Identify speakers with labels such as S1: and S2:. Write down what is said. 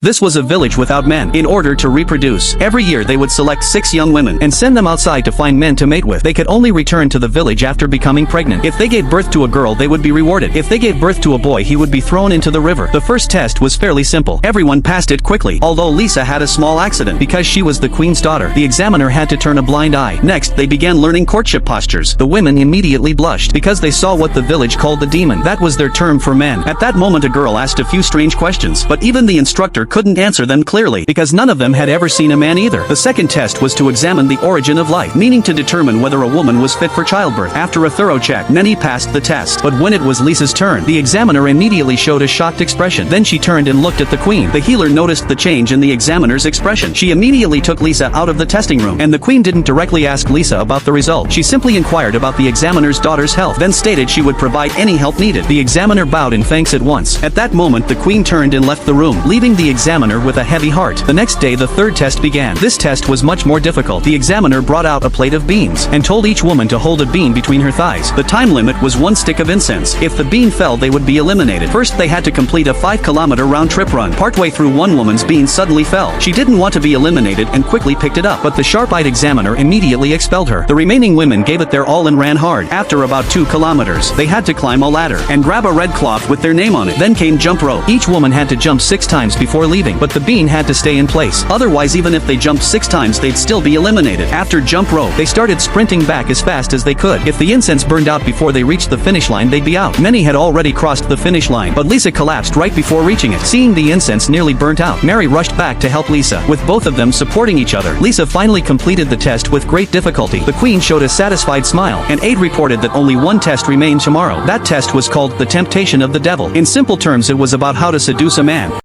S1: This was a village without men. In order to reproduce, every year they would select 6 young women and send them outside to find men to mate with. They could only return to the village after becoming pregnant. If they gave birth to a girl, they would be rewarded. If they gave birth to a boy, he would be thrown into the river. The first test was fairly simple. Everyone passed it quickly, although Lisa had a small accident. Because she was the queen's daughter, the examiner had to turn a blind eye. Next, they began learning courtship postures. The women immediately blushed because they saw what the village called the demon. That was their term for men. At that moment, a girl asked a few strange questions, but even the instructor couldn't answer them clearly because none of them had ever seen a man either. The second test was to examine the origin of life, meaning to determine whether a woman was fit for childbirth. After a thorough check, many passed the test. But when it was Lisa's turn, the examiner immediately showed a shocked expression. Then she turned and looked at the queen. The healer noticed the change in the examiner's expression. She immediately took Lisa out of the testing room, and the queen didn't directly ask Lisa about the result. She simply inquired about the examiner's daughter's health, then stated she would provide any help needed. The examiner bowed in thanks at once. At that moment, the queen turned and left the room, leaving the examiner with a heavy heart. The next day, the third test began. This test was much more difficult. The examiner brought out a plate of beans and told each woman to hold a bean between her thighs. The time limit was 1 stick of incense. If the bean fell, they would be eliminated. First, they had to complete a 5-kilometer round-trip run. Partway through, one woman's bean suddenly fell. She didn't want to be eliminated and quickly picked it up, but the sharp-eyed examiner immediately expelled her. The remaining women gave it their all and ran hard. After about 2 kilometers, they had to climb a ladder and grab a red cloth with their name on it. Then came jump rope. Each woman had to jump 6 times before leaving, but the bean had to stay in place. Otherwise, even if they jumped 6 times, they'd still be eliminated. After jump rope, they started sprinting back as fast as they could. If the incense burned out before they reached the finish line, they'd be out. Many had already crossed the finish line, but Lisa collapsed right before reaching it. Seeing the incense nearly burnt out, Mary rushed back to help Lisa. With both of them supporting each other, Lisa finally completed the test with great difficulty. The queen showed a satisfied smile, and aide reported that only one test remained tomorrow. That test was called the temptation of the devil. In simple terms, it was about how to seduce a man.